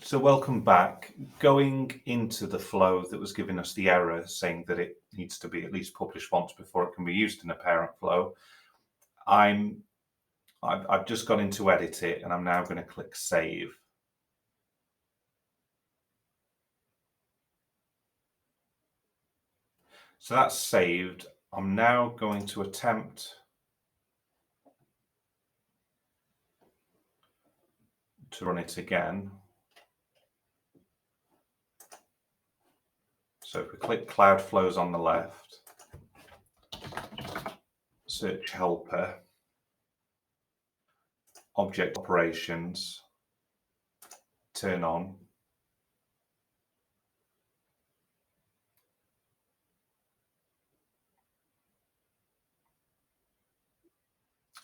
So welcome back. Going into the flow that was giving us the error saying that it needs to be at least published once before it can be used in a parent flow, I've just gone into edit it and I'm now going to click save. So that's saved. I'm now going to attempt to run it again. So if we click Cloud Flows on the left, search helper, object operations, turn on.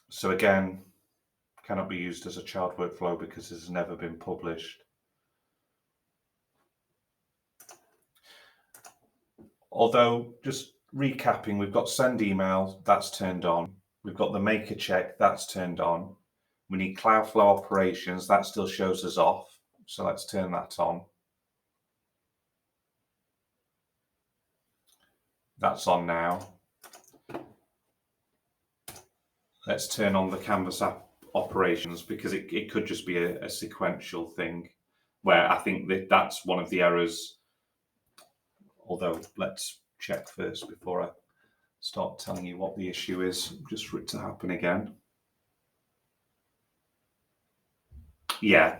So again, cannot be used as a child workflow because it has never been published. Although, just recapping, we've got send email, that's turned on. We've got the make a check, that's turned on. We need Cloudflow operations, that still shows us off. So let's turn that on. That's on now. Let's turn on the Canvas app operations because it could just be a sequential thing where I think that's one of the errors. Although let's check first before I start telling you what the issue is, just for it to happen again. Yeah.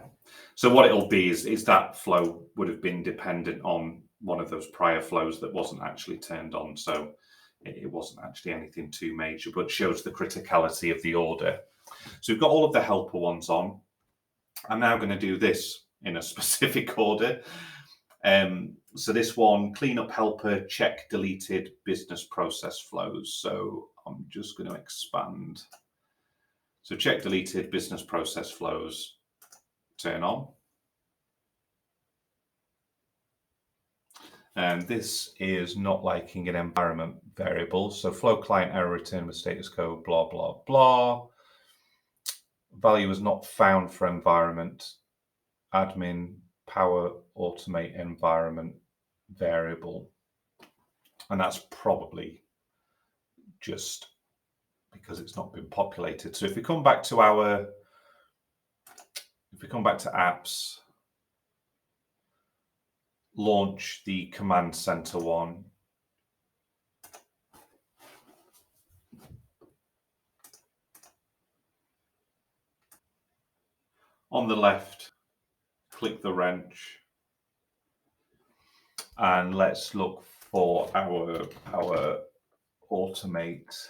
So what it'll be is that flow would have been dependent on one of those prior flows that wasn't actually turned on. So it wasn't actually anything too major, but shows the criticality of the order. So we've got all of the helper ones on. I'm now going to do this in a specific order. So this one, cleanup helper, check deleted business process flows. So I'm just going to expand. So check deleted business process flows, turn on. And this is not liking an environment variable. So flow client error return with status code, blah, blah, blah. Value is not found for environment. Admin power automate environment variable. And that's probably just because it's not been populated. So if we come back to apps, launch the command center one. On the left, click the wrench. And let's look for our automate.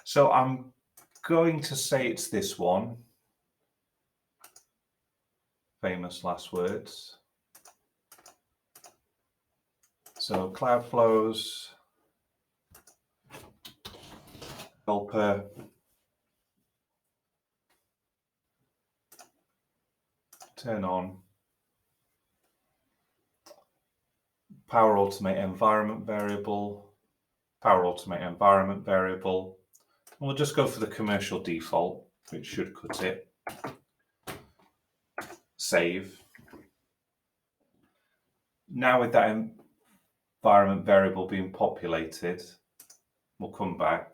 So I'm going to say it's this one. Famous last words. So cloud flows, helper, turn on, power automate environment variable, power automate environment variable. And we'll just go for the commercial default, which should cut it. Save. Now with that environment variable being populated, we'll come back,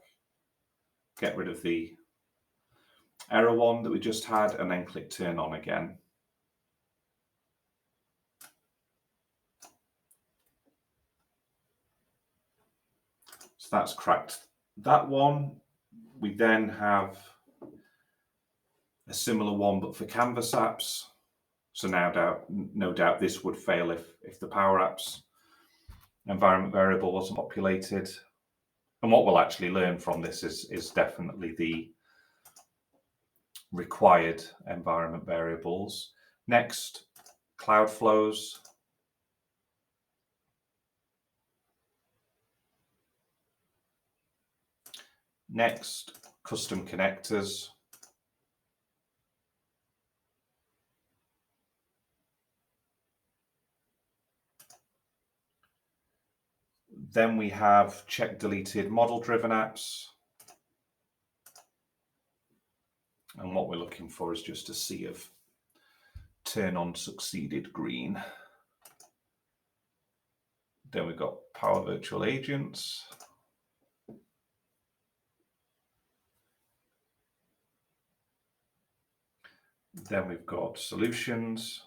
get rid of the error one that we just had, and then click turn on again. So that's cracked that one. We then have a similar one, but for Canvas apps. So no doubt this would fail if the Power Apps environment variable wasn't populated. And what we'll actually learn from this is definitely the required environment variables. Next, cloud flows. Next, custom connectors. Then we have check deleted model driven apps. And what we're looking for is just a sea of turn on succeeded green. Then we've got Power Virtual Agents. Then we've got Solutions.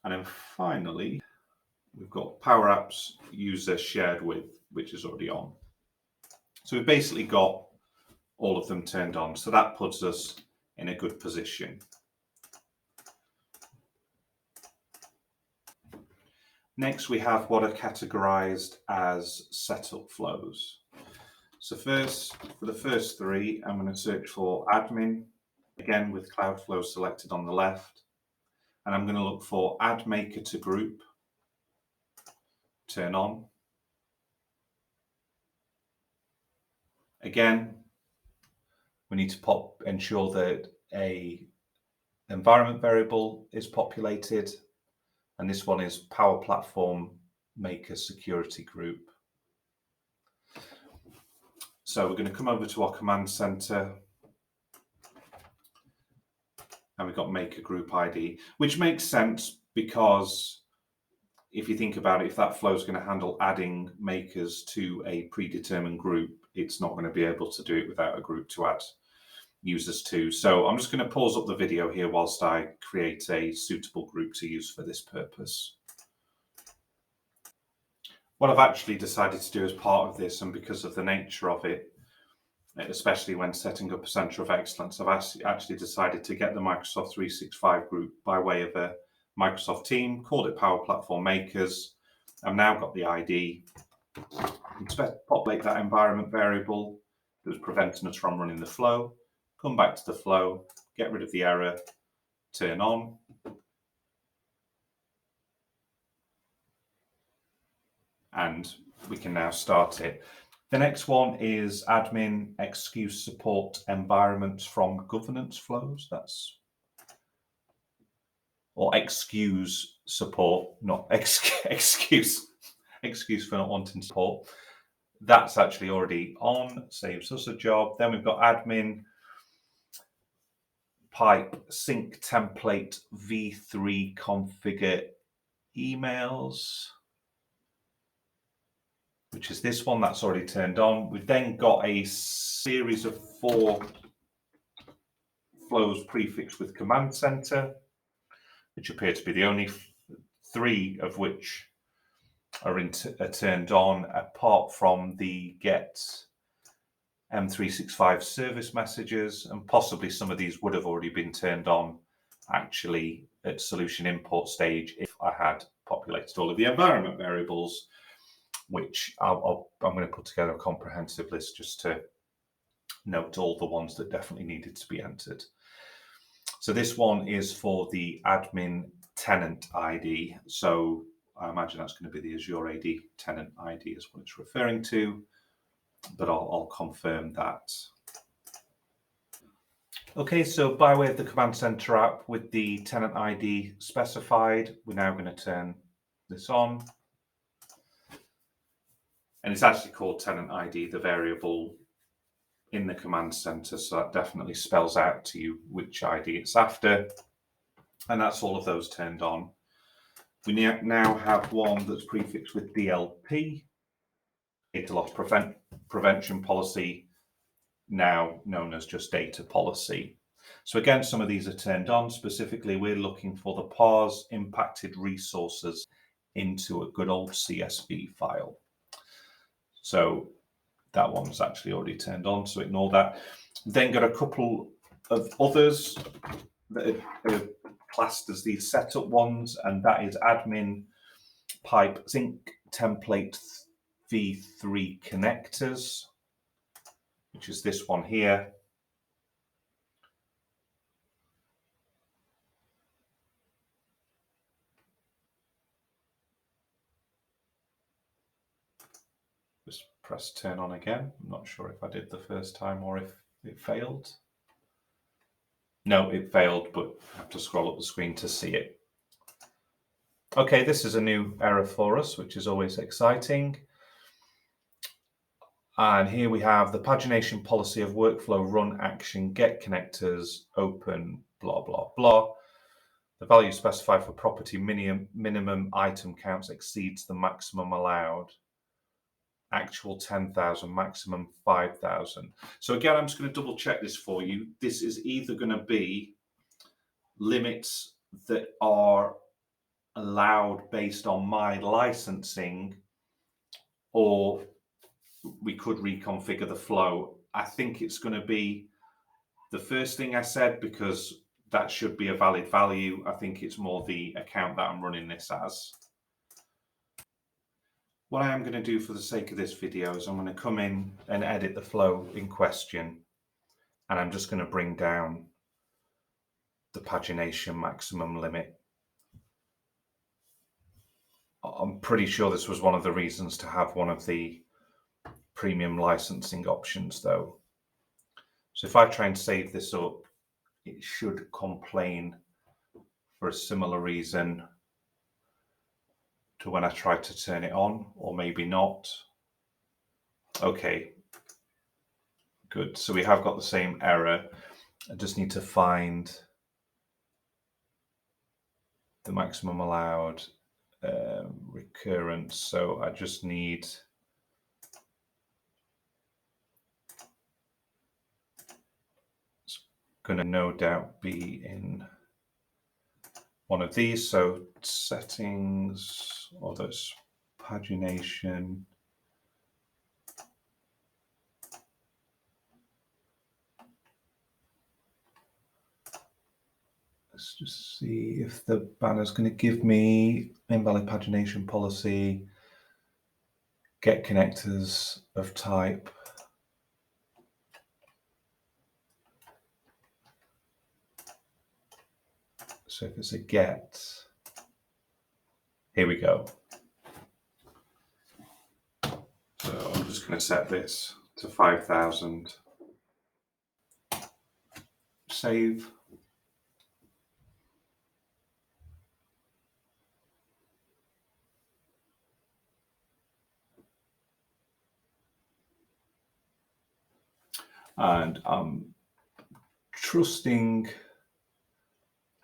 And then finally, we've got Power Apps User Shared With, which is already on. So we've basically got all of them turned on. So that puts us in a good position. Next, we have what are categorized as setup flows. So first, for the first three, I'm going to search for admin, again with Cloudflow selected on the left. And I'm going to look for add maker to group, turn on. Again, we need to ensure that a environment variable is populated. And this one is Power Platform Maker Security Group. So we're going to come over to our command center. And we've got Maker Group ID, which makes sense because if you think about it, if that flow is going to handle adding makers to a predetermined group, it's not going to be able to do it without a group to add users to. So I'm just going to pause up the video here whilst I create a suitable group to use for this purpose. What I've actually decided to do as part of this, and because of the nature of it, especially when setting up a Centre of Excellence, I've actually decided to get the Microsoft 365 group by way of a Microsoft team, called it Power Platform Makers. I've now got the ID. Populate that environment variable that was preventing us from running the flow, come back to the flow, get rid of the error, turn on. And we can now start it. The next one is admin excuse support environments from governance flows. Or excuse support, not excuse for not wanting support. That's actually already on, saves us a job. Then we've got admin pipe sync template v3 configure emails, which is this one that's already turned on. We've then got a series of 4 flows prefixed with command center, which appear to be the only 3 of which are turned on, apart from the get M365 service messages, and possibly some of these would have already been turned on actually at solution import stage if I had populated all of the environment variables, which I'm going to put together a comprehensive list just to note all the ones that definitely needed to be entered. So this one is for the admin tenant ID. So I imagine that's going to be the Azure AD tenant ID is what it's referring to, but I'll confirm that. Okay, so by way of the command center app with the tenant ID specified, we're now going to turn this on. And it's actually called tenant ID, the variable in the command center. So that definitely spells out to you which ID it's after. And that's all of those turned on. We now have one that's prefixed with DLP, data loss prevention policy, now known as just data policy. So again, some of these are turned on. Specifically, we're looking for the parse impacted resources into a good old CSV file. So that one's actually already turned on, so ignore that. Then got a couple of others that are classed as these setup ones, and that is admin pipe sync template v3 connectors, which is this one here. Just press turn on again. I'm not sure if I did the first time or if it failed. No, it failed, but I have to scroll up the screen to see it. Okay, this is a new error for us, which is always exciting. And here we have the pagination policy of workflow run action get connectors open blah blah blah. The value specified for property minimum item counts exceeds the maximum allowed. Actual 10,000, maximum 5,000. So again, I'm just going to double check this for you. This is either going to be limits that are allowed based on my licensing, or we could reconfigure the flow. I think it's going to be the first thing I said, because that should be a valid value. I think it's more the account that I'm running this as. What I am going to do for the sake of this video is I'm going to come in and edit the flow in question, and I'm just going to bring down the pagination maximum limit. I'm pretty sure this was one of the reasons to have one of the premium licensing options though. So if I try and save this up, it should complain for a similar reason to when I try to turn it on, or maybe not. Okay, good. So we have got the same error. I just need to find the maximum allowed recurrence. So I just need going to no doubt be in one of these. So settings, or there's pagination. Let's just see if the banner is going to give me invalid pagination policy, get connectors of type. So if it's a get, here we go. So I'm just going to set this to 5,000. Save. And I'm trusting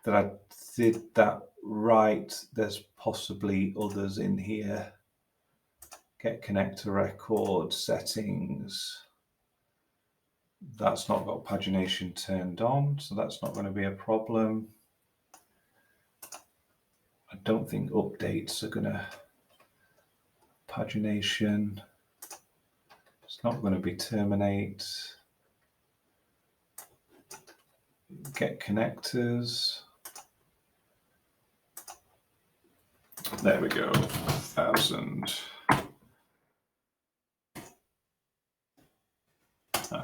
that I did that right. There's possibly others in here. Get connector record settings. That's not got pagination turned on, so that's not going to be a problem. I don't think updates are going to pagination. It's not going to be terminate. Get connectors. There we go, 1,000.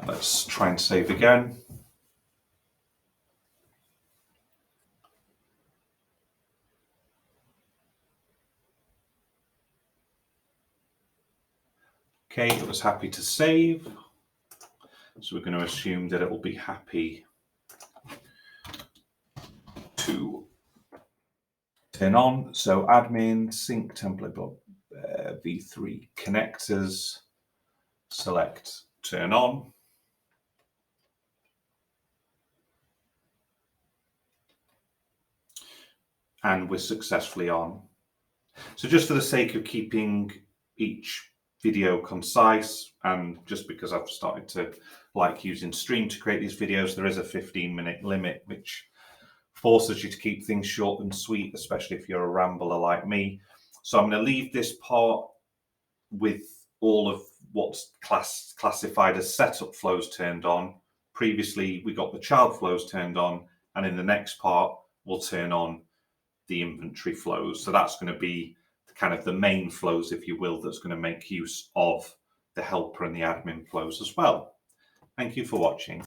Let's try and save again. Okay, it was happy to save. So we're going to assume that it will be happy to turn on. So admin, sync template v3 connectors, select turn on. And we're successfully on. So just for the sake of keeping each video concise, and just because I've started to like using Stream to create these videos, there is a 15-minute limit, which forces you to keep things short and sweet, especially if you're a rambler like me. So I'm going to leave this part with all of what's classified as setup flows turned on. Previously, we got the child flows turned on, and in the next part, we'll turn on the inventory flows. So that's going to be kind of the main flows, if you will, that's going to make use of the helper and the admin flows as well. Thank you for watching.